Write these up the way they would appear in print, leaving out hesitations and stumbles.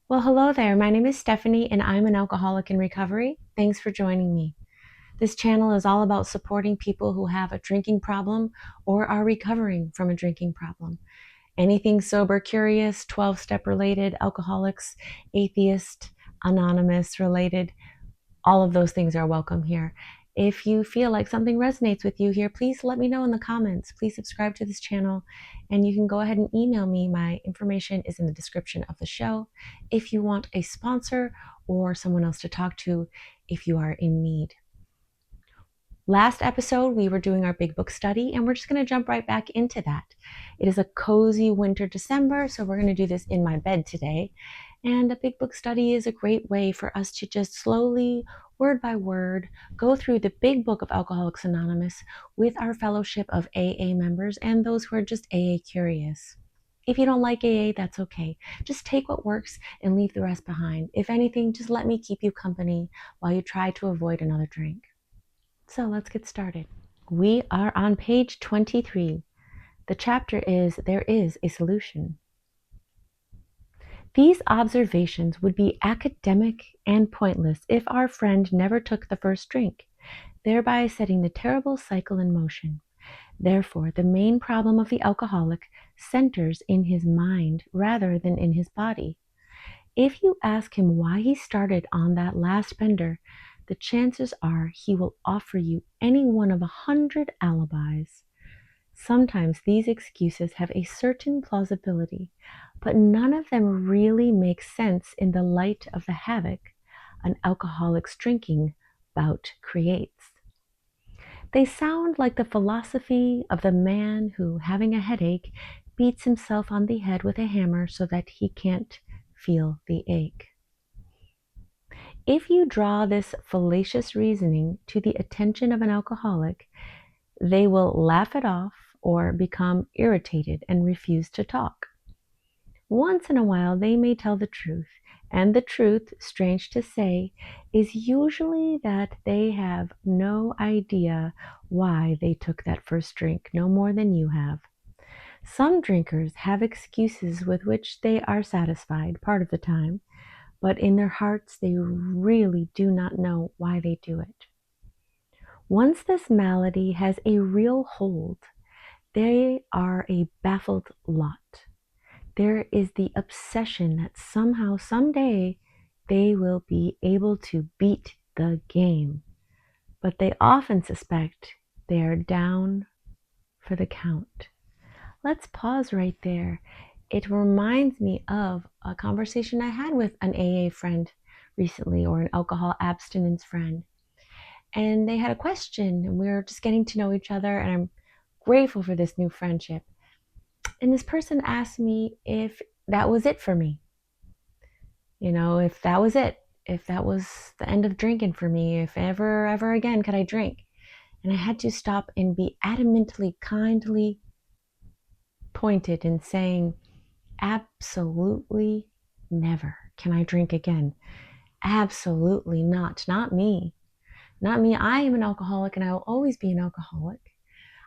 Well, hello there. My name is Stephanie, and I'm an alcoholic in recovery. Thanks for joining me. This channel is all about supporting people who have a drinking problem or are recovering from a drinking problem. Anything sober curious, 12-step related, alcoholics, atheist, anonymous related, all of those things are welcome here. If you feel like something resonates with you here, please let me know in the comments. Please subscribe to this channel, and you can go ahead and email me. My information is in the description of the show if you want a sponsor or someone else to talk to if you are in need. Last episode, we were doing our big book study, and we're just going to jump right back into that. It is a cozy winter December, so we're going to do this in my bed today. And a big book study is a great way for us to just slowly, word by word, go through the big book of Alcoholics Anonymous with our fellowship of AA members and those who are just AA curious. If you don't like AA, that's okay. Just take what works and leave the rest behind. If anything, just let me keep you company while you try to avoid another drink. So let's get started. We are on page 23. The chapter is There is a Solution. These observations would be academic and pointless if our friend never took the first drink, thereby setting the terrible cycle in motion. Therefore, the main problem of the alcoholic centers in his mind rather than in his body. If you ask him why he started on that last bender, the chances are he will offer you any one of 100 alibis. Sometimes these excuses have a certain plausibility, but none of them really make sense in the light of the havoc an alcoholic's drinking bout creates. They sound like the philosophy of the man who, having a headache, beats himself on the head with a hammer so that he can't feel the ache. If you draw this fallacious reasoning to the attention of an alcoholic, they will laugh it off or become irritated and refuse to talk. Once in a while, they may tell the truth, and the truth, strange to say, is usually that they have no idea why they took that first drink, no more than you have. Some drinkers have excuses with which they are satisfied part of the time, but in their hearts they really do not know why they do it. Once this malady has a real hold, they are a baffled lot. There is the obsession that somehow, someday, they will be able to beat the game. But they often suspect they are down for the count. Let's pause right there. It reminds me of a conversation I had with an AA friend recently, or an alcohol abstinence friend. And they had a question, and we were just getting to know each other, and I'm grateful for this new friendship. And this person asked me if that was it for me. If that was it, if that was the end of drinking for me, if ever again could I drink. And I had to stop and be adamantly, kindly pointed and saying, absolutely never can I drink again. Absolutely not. Not me. Not me. I am an alcoholic, and I will always be an alcoholic.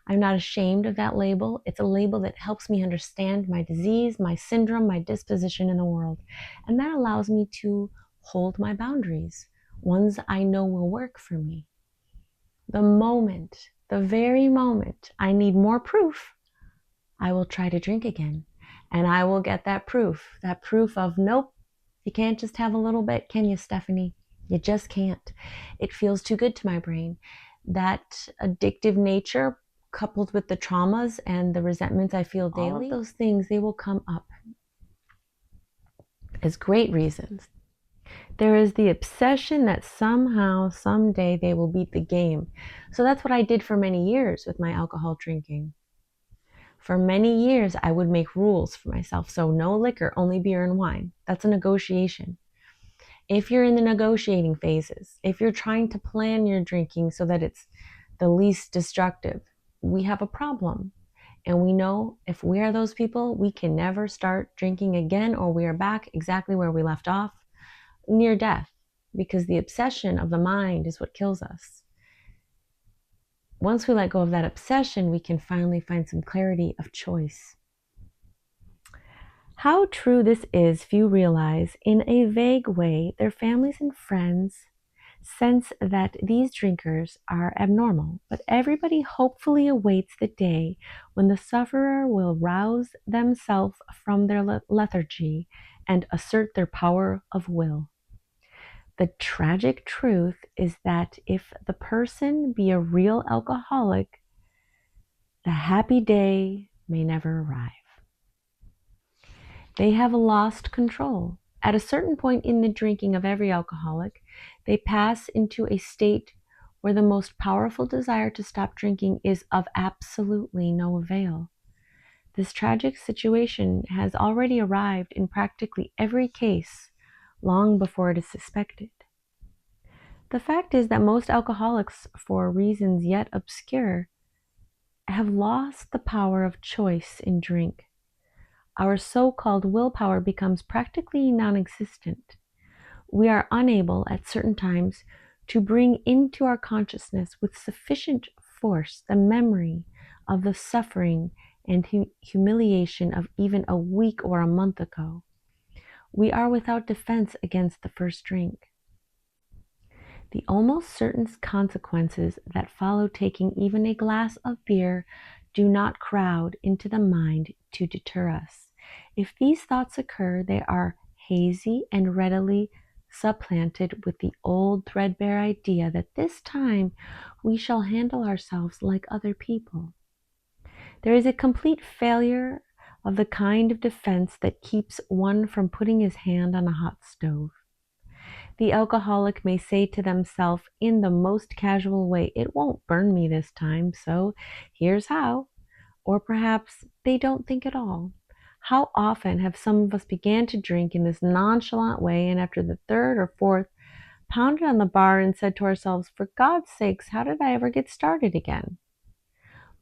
I'm not ashamed of that label. It's a label that helps me understand my disease, my syndrome, my disposition in the world. And that allows me to hold my boundaries, ones I know will work for me. The very moment I need more proof, I will try to drink again. And I will get that proof of, nope, you can't just have a little bit, can you, Stephanie? You just can't. It feels too good to my brain. That addictive nature, coupled with the traumas and the resentments I feel daily, all of those things, they will come up as great reasons. There is the obsession that somehow, someday, they will beat the game. So that's what I did for many years with my alcohol drinking. For many years, I would make rules for myself. So no liquor, only beer and wine. That's a negotiation. If you're in the negotiating phases, if you're trying to plan your drinking so that it's the least destructive, we have a problem. And we know if we are those people, we can never start drinking again, or we are back exactly where we left off, near death, because the obsession of the mind is what kills us. Once we let go of that obsession, we can finally find some clarity of choice. How true this is, few realize. In a vague way, their families and friends sense that these drinkers are abnormal, but everybody hopefully awaits the day when the sufferer will rouse themselves from their lethargy and assert their power of will. The tragic truth is that if the person be a real alcoholic, the happy day may never arrive. They have lost control. At a certain point in the drinking of every alcoholic, they pass into a state where the most powerful desire to stop drinking is of absolutely no avail. This tragic situation has already arrived in practically every case long before it is suspected. The fact is that most alcoholics, for reasons yet obscure, have lost the power of choice in drink. Our so-called willpower becomes practically non-existent. We are unable at certain times to bring into our consciousness with sufficient force the memory of the suffering and humiliation of even a week or a month ago. We are without defense against the first drink. The almost certain consequences that follow taking even a glass of beer do not crowd into the mind to deter us. If these thoughts occur, they are hazy and readily supplanted with the old threadbare idea that this time we shall handle ourselves like other people. There is a complete failure of the kind of defense that keeps one from putting his hand on a hot stove. The alcoholic may say to themselves in the most casual way, "It won't burn me this time, so here's how." Or perhaps they don't think at all. How often have some of us began to drink in this nonchalant way, and after the third or fourth, pounded on the bar and said to ourselves, "For God's sakes, how did I ever get started again?"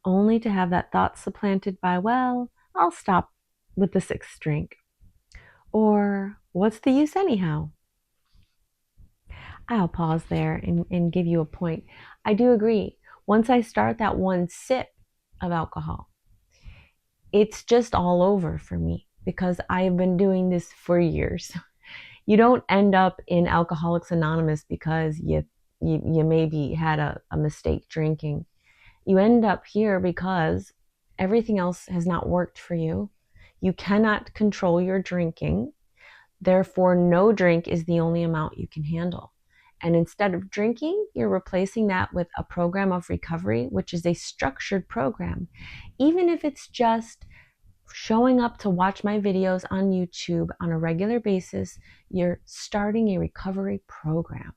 Only to have that thought supplanted by, "Well, I'll stop with the sixth drink." Or, "What's the use anyhow?" I'll pause there and give you a point. I do agree. Once I start that one sip of alcohol, it's just all over for me because I have been doing this for years. You don't end up in Alcoholics Anonymous because you maybe had a mistake drinking. You end up here because everything else has not worked for you. You cannot control your drinking. Therefore, no drink is the only amount you can handle. And instead of drinking, you're replacing that with a program of recovery, which is a structured program. Even if it's just showing up to watch my videos on YouTube on a regular basis, you're starting a recovery program.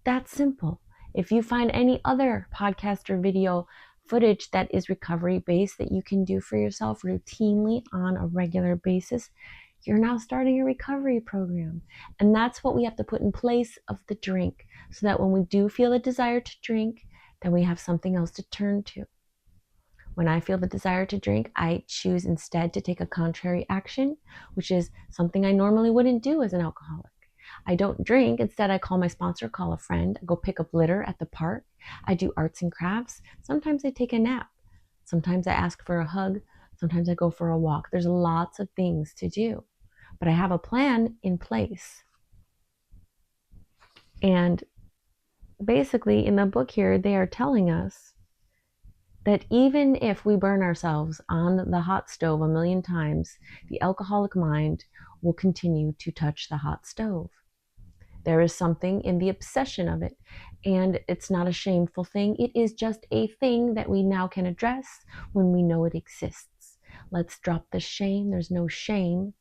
That's simple. If you find any other podcast or video footage that is recovery based that you can do for yourself routinely on a regular basis, you're now starting a recovery program. And that's what we have to put in place of the drink so that when we do feel a desire to drink, then we have something else to turn to. When I feel the desire to drink, I choose instead to take a contrary action, which is something I normally wouldn't do as an alcoholic. I don't drink. Instead, I call my sponsor, call a friend, I go pick up litter at the park. I do arts and crafts. Sometimes I take a nap. Sometimes I ask for a hug. Sometimes I go for a walk. There's lots of things to do, but I have a plan in place. And basically in the book here, they are telling us that even if we burn ourselves on the hot stove a million times, the alcoholic mind will continue to touch the hot stove. There is something in the obsession of it, and it's not a shameful thing. It is just a thing that we now can address when we know it exists. Let's drop the shame. There's no shame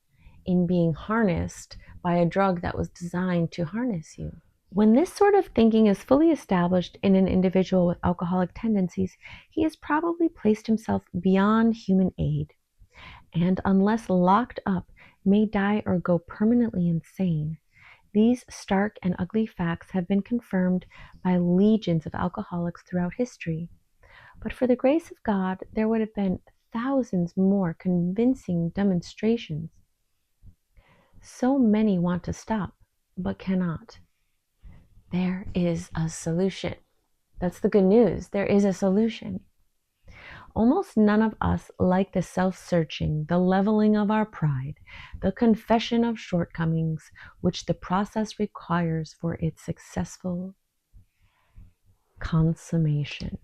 in being harnessed by a drug that was designed to harness you. When this sort of thinking is fully established in an individual with alcoholic tendencies, he has probably placed himself beyond human aid, and unless locked up, may die or go permanently insane. These stark and ugly facts have been confirmed by legions of alcoholics throughout history. But for the grace of God, there would have been thousands more convincing demonstrations. So many want to stop, but cannot. There is a solution. That's the good news. There is a solution. Almost none of us like the self-searching, the leveling of our pride, the confession of shortcomings, which the process requires for its successful consummation.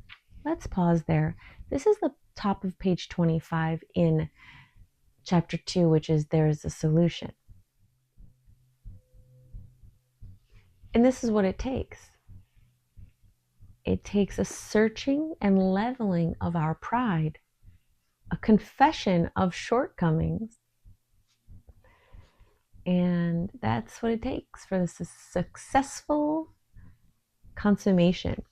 Let's pause there. This is the top of page 25 in chapter 2, which is There is a Solution. And this is what it takes. It takes a searching and leveling of our pride, a confession of shortcomings, and that's what it takes for this successful consummation.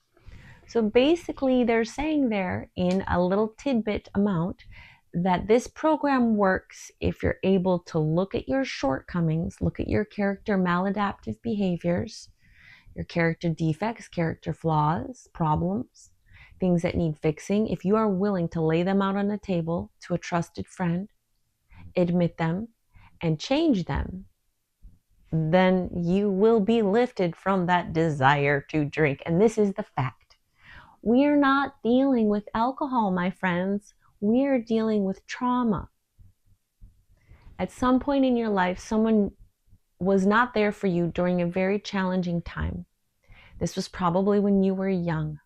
So basically, they're saying there in a little tidbit amount that this program works if you're able to look at your shortcomings, look at your character maladaptive behaviors, your character defects, character flaws, problems, things that need fixing. If you are willing to lay them out on the table to a trusted friend, admit them, and change them, then you will be lifted from that desire to drink. And this is the fact. We are not dealing with alcohol, my friends. We are dealing with trauma. At some point in your life, someone was not there for you during a very challenging time. This was probably when you were young.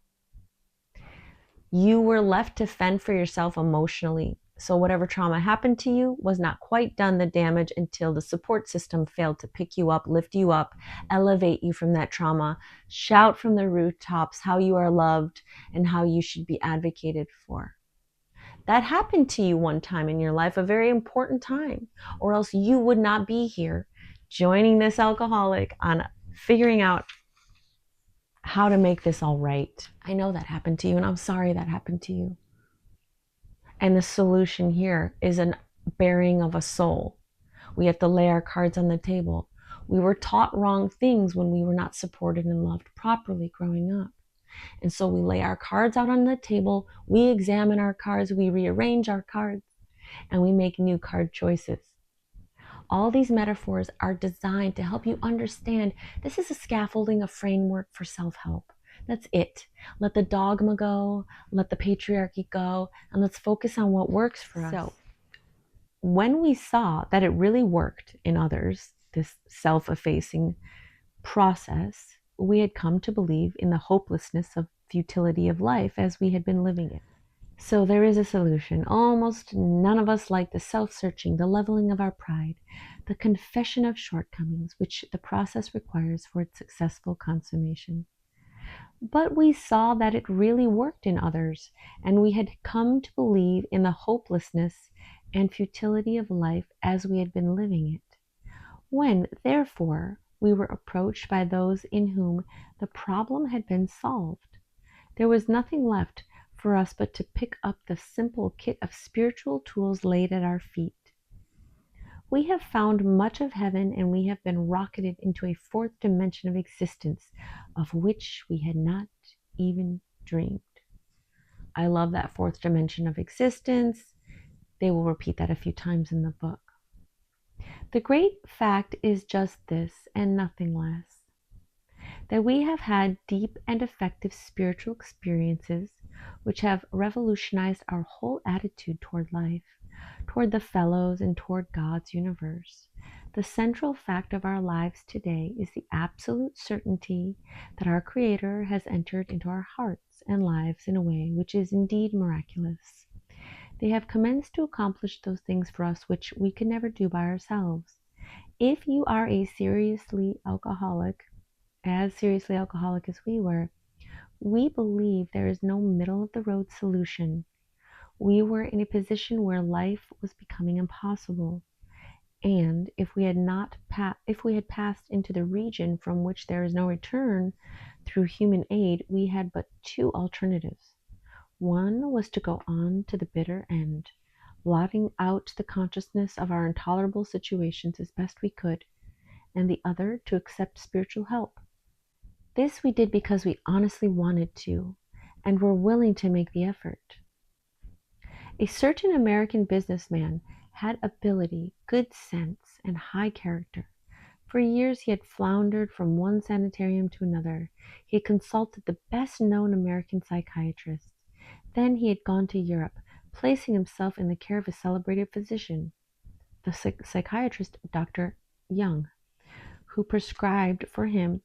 You were left to fend for yourself emotionally. So whatever trauma happened to you was not quite done the damage until the support system failed to pick you up, lift you up, elevate you from that trauma, shout from the rooftops how you are loved and how you should be advocated for. That happened to you one time in your life, a very important time, or else you would not be here joining this alcoholic on figuring out how to make this all right. I know that happened to you, and I'm sorry that happened to you. And the solution here is a bearing of a soul. We have to lay our cards on the table. We were taught wrong things when we were not supported and loved properly growing up. And so we lay our cards out on the table, we examine our cards, we rearrange our cards, and we make new card choices. All these metaphors are designed to help you understand this is a scaffolding, a framework for self-help. That's it. Let the dogma go, let the patriarchy go, and let's focus on what works for us. So, when we saw that it really worked in others, this self-effacing process, we had come to believe in the hopelessness of futility of life as we had been living it. So there is a solution. Almost none of us like the self-searching, the leveling of our pride, the confession of shortcomings, which the process requires for its successful consummation. But we saw that it really worked in others, and we had come to believe in the hopelessness and futility of life as we had been living it. When, therefore, we were approached by those in whom the problem had been solved, there was nothing left for us but to pick up the simple kit of spiritual tools laid at our feet. We have found much of heaven, and we have been rocketed into a fourth dimension of existence of which we had not even dreamed. I love that fourth dimension of existence. They will repeat that a few times in the book. The great fact is just this, and nothing less, that we have had deep and effective spiritual experiences which have revolutionized our whole attitude toward life, toward the fellows, and toward God's universe. The central fact of our lives today is the absolute certainty that our Creator has entered into our hearts and lives in a way which is indeed miraculous. They have commenced to accomplish those things for us which we could never do by ourselves. If you are a seriously alcoholic, as seriously alcoholic as we were, we believe there is no middle of the road solution. We were in a position where life was becoming impossible, and if we had passed into the region from which there is no return through human aid, we had but two alternatives. One was to go on to the bitter end, blotting out the consciousness of our intolerable situations as best we could, and the other to accept spiritual help. This we did because we honestly wanted to, and were willing to make the effort. A certain American businessman had ability, good sense, and high character. For years he had floundered from one sanitarium to another. He had consulted the best-known American psychiatrists. Then he had gone to Europe, placing himself in the care of a celebrated physician, the psychiatrist Dr. Young, who prescribed for him,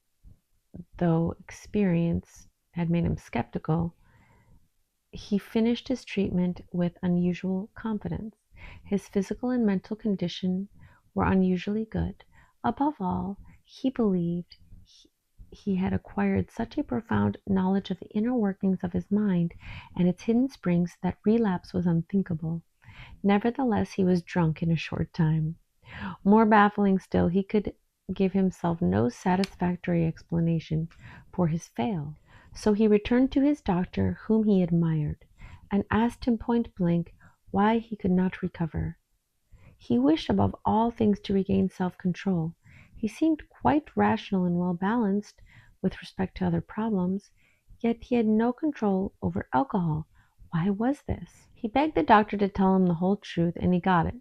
though experience had made him skeptical. He finished his treatment with unusual confidence. His physical and mental condition were unusually good. Above all, he believed he had acquired such a profound knowledge of the inner workings of his mind and its hidden springs that relapse was unthinkable. Nevertheless, he was drunk in a short time. More baffling still, he could give himself no satisfactory explanation for his fail. So he returned to his doctor, whom he admired, and asked him point blank why he could not recover. He wished above all things to regain self-control. He seemed quite rational and well-balanced with respect to other problems, yet he had no control over alcohol. Why was this? He begged the doctor to tell him the whole truth, and he got it.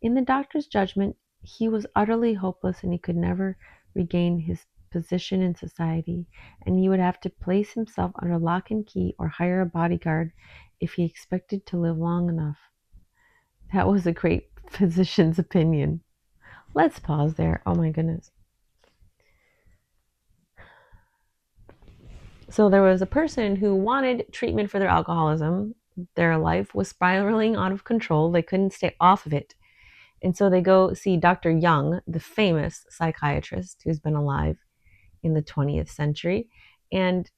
In the doctor's judgment, he was utterly hopeless and he could never regain his position in society, and he would have to place himself under lock and key or hire a bodyguard if he expected to live long enough. That was a great physician's opinion. Let's pause there. Oh my goodness. So there was a person who wanted treatment for their alcoholism. Their life was spiraling out of control. They couldn't stay off of it. And so they go see Dr. Young, the famous psychiatrist who's been alive in the 20th century. And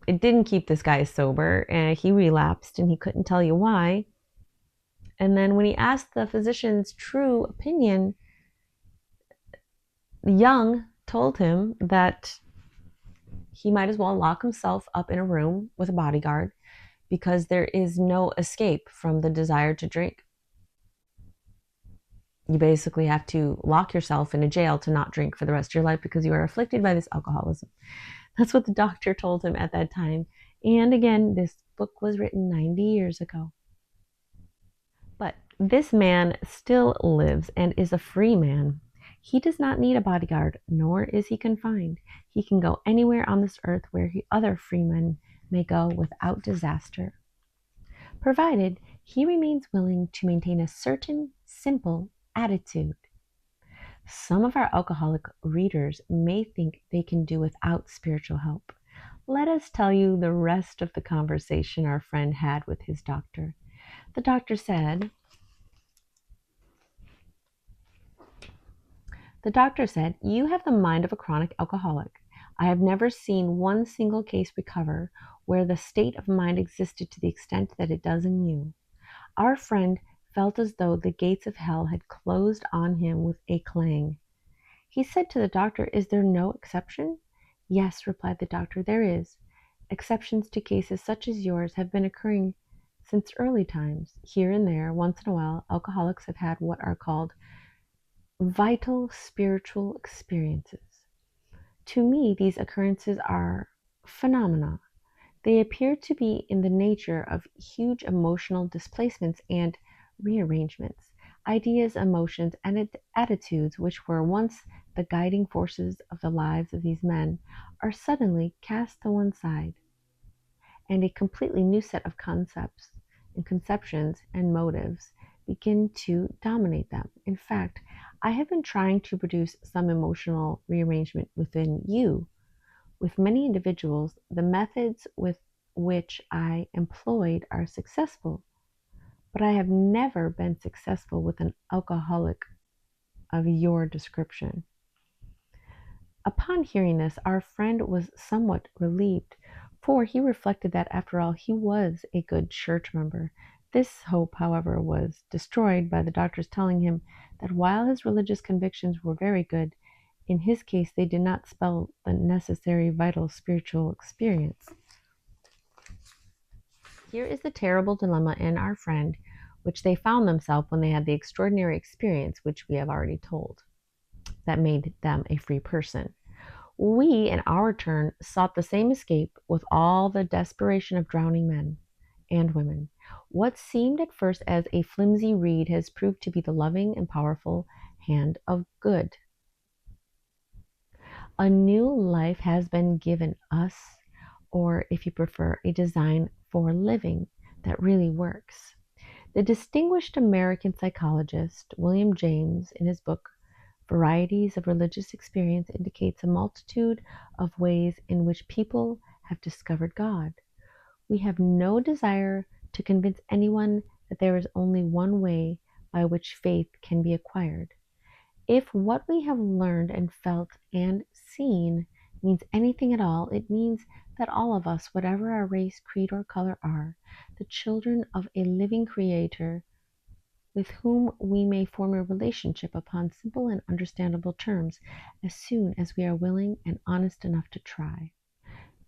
it didn't keep this guy sober. He relapsed and he couldn't tell you why. And then when he asked the physician's true opinion, Young told him that he might as well lock himself up in a room with a bodyguard because there is no escape from the desire to drink. You basically have to lock yourself in a jail to not drink for the rest of your life because you are afflicted by this alcoholism. That's what the doctor told him at that time. And again, this book was written 90 years ago. But this man still lives and is a free man. He does not need a bodyguard, nor is he confined. He can go anywhere on this earth where other free men may go without disaster, provided he remains willing to maintain a certain simple attitude. Some of our alcoholic readers may think they can do without spiritual help. Let us tell you the rest of the conversation our friend had with his doctor. The doctor said, "You have the mind of a chronic alcoholic. I have never seen one single case recover where the state of mind existed to the extent that it does in you." Our friend felt as though the gates of hell had closed on him with a clang. He said to the doctor, "Is there no exception?" "Yes," replied the doctor, "there is. Exceptions to cases such as yours have been occurring since early times. Here and there, once in a while, alcoholics have had what are called vital spiritual experiences. To me, these occurrences are phenomena. They appear to be in the nature of huge emotional displacements and rearrangements. Ideas, emotions, and attitudes which were once the guiding forces of the lives of these men are suddenly cast to one side, and a completely new set of concepts and conceptions and motives begin to dominate them. In fact, I have been trying to produce some emotional rearrangement within you. With many individuals, the methods with which I employed are successful, but I have never been successful with an alcoholic of your description." Upon hearing this, our friend was somewhat relieved, for he reflected that, after all, he was a good church member. This hope, however, was destroyed by the doctor's telling him that while his religious convictions were very good, in his case they did not spell the necessary vital spiritual experience. Here is the terrible dilemma in our friend, which they found themselves when they had the extraordinary experience which we have already told, that made them a free person. We, in our turn, sought the same escape with all the desperation of drowning men and women. What seemed at first as a flimsy reed has proved to be the loving and powerful hand of good. A new life has been given us, or if you prefer, a design for living. that really works. The distinguished American psychologist William James, in his book Varieties of Religious Experience, indicates a multitude of ways in which people have discovered God. We have no desire to convince anyone that there is only one way by which faith can be acquired. If what we have learned and felt and seen means anything at all, it means that all of us, whatever our race, creed, or color, are the children of a living Creator with whom we may form a relationship upon simple and understandable terms as soon as we are willing and honest enough to try.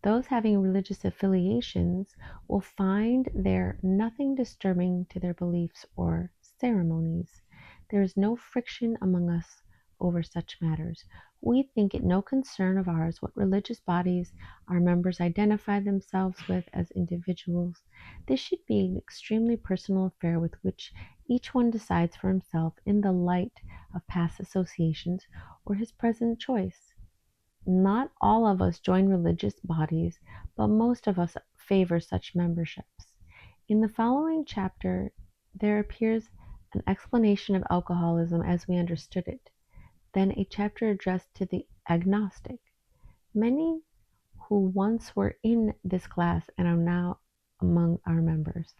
Those having religious affiliations will find there nothing disturbing to their beliefs or ceremonies. There is no friction among us over such matters. We think it no concern of ours what religious bodies our members identify themselves with as individuals. This should be an extremely personal affair with which each one decides for himself in the light of past associations or his present choice. Not all of us join religious bodies, but most of us favor such memberships. In the following chapter, there appears an explanation of alcoholism as we understood it, then a chapter addressed to the agnostic. Many who once were in this class and are now among our members.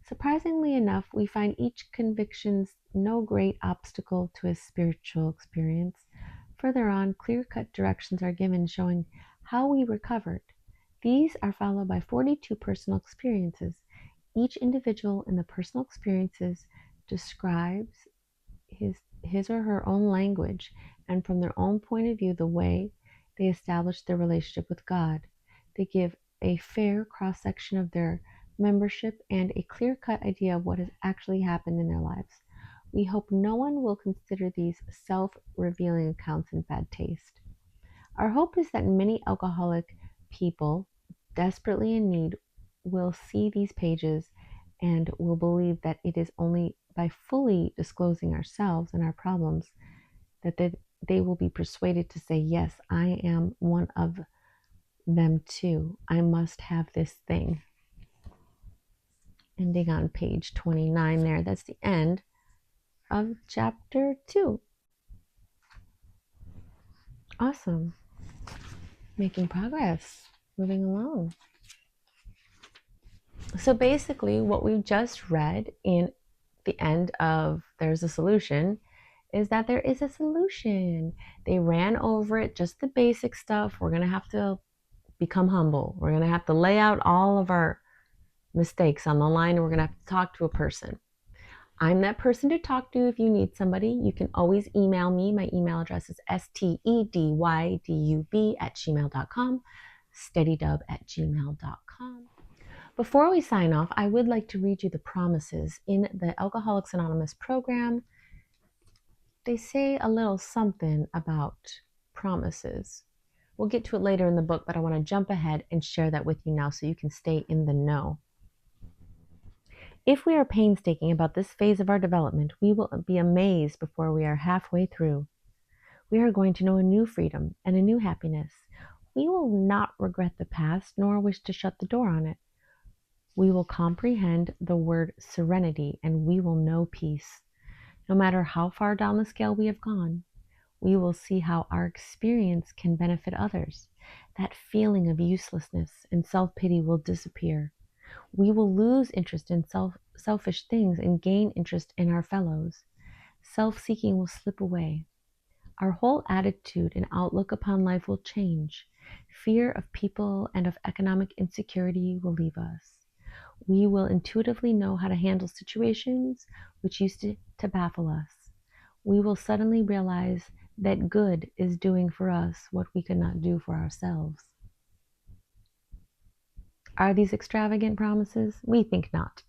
Surprisingly enough, we find each convictions no great obstacle to his spiritual experience. Further on, clear-cut directions are given showing how we recovered. These are followed by 42 personal experiences. Each individual in the personal experiences describes his or her own language and from their own point of view the way they establish their relationship with God. They give a fair cross-section of their membership and a clear-cut idea of what has actually happened in their lives. We hope no one will consider these self-revealing accounts in bad taste. Our hope is that many alcoholic people desperately in need will see these pages and will believe that it is only by fully disclosing ourselves and our problems that they will be persuaded to say, yes, I am one of them too. I must have this thing. Ending on page 29 there. That's the end of chapter 2. Awesome. Making progress. Moving along. So basically what we just read in the end of There's a Solution is that there is a solution. They ran over it, just the basic stuff. We're going to have to become humble. We're going to have to lay out all of our mistakes on the line, and we're going to have to talk to a person. I'm that person to talk to if you need somebody. You can always email me. My email address is stedydub@gmail.com, stedydub@gmail.com. Before we sign off, I would like to read you the promises in the Alcoholics Anonymous program. They say a little something about promises. We'll get to it later in the book, but I want to jump ahead and share that with you now so you can stay in the know. If we are painstaking about this phase of our development, we will be amazed before we are halfway through. We are going to know a new freedom and a new happiness. We will not regret the past, nor wish to shut the door on it. We will comprehend the word serenity, and we will know peace. No matter how far down the scale we have gone, we will see how our experience can benefit others. That feeling of uselessness and self-pity will disappear. We will lose interest in selfish things and gain interest in our fellows. Self-seeking will slip away. Our whole attitude and outlook upon life will change. Fear of people and of economic insecurity will leave us. We will intuitively know how to handle situations which used to baffle us. We will suddenly realize that good is doing for us what we could not do for ourselves. Are these extravagant promises? We think not.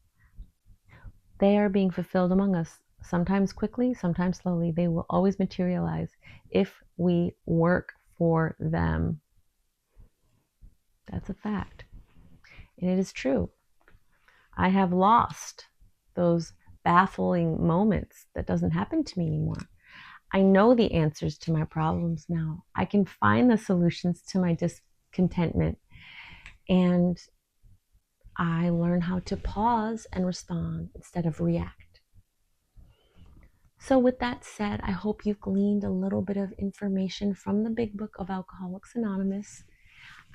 They are being fulfilled among us, sometimes quickly, sometimes slowly. They will always materialize if we work for them. That's a fact. And it is true. I have lost those baffling moments. That doesn't happen to me anymore. I know the answers to my problems now. I can find the solutions to my discontentment. And I learn how to pause and respond instead of react. So, with that said, I hope you've gleaned a little bit of information from the Big Book of Alcoholics Anonymous.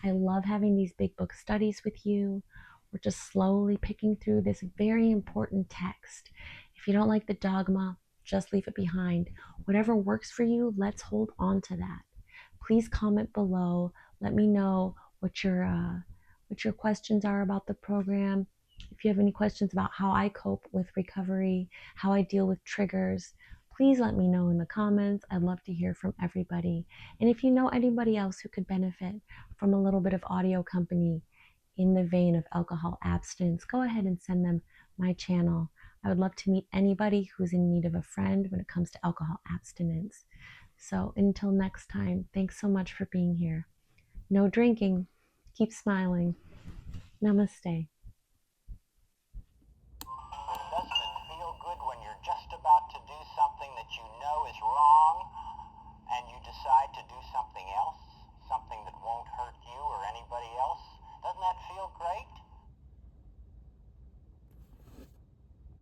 I love having these big book studies with you. We're just slowly picking through this very important text. If you don't like the dogma, just leave it behind. Whatever works for you, let's hold on to that. Please comment below. Let me know what your questions are about the program. If you have any questions about how I cope with recovery, how I deal with triggers, please let me know in the comments. I'd love to hear from everybody. And if you know anybody else who could benefit from a little bit of audio company in the vein of alcohol abstinence, go ahead and send them my channel. I would love to meet anybody who's in need of a friend when it comes to alcohol abstinence. So until next time, thanks so much for being here. No drinking. Keep smiling. Namaste.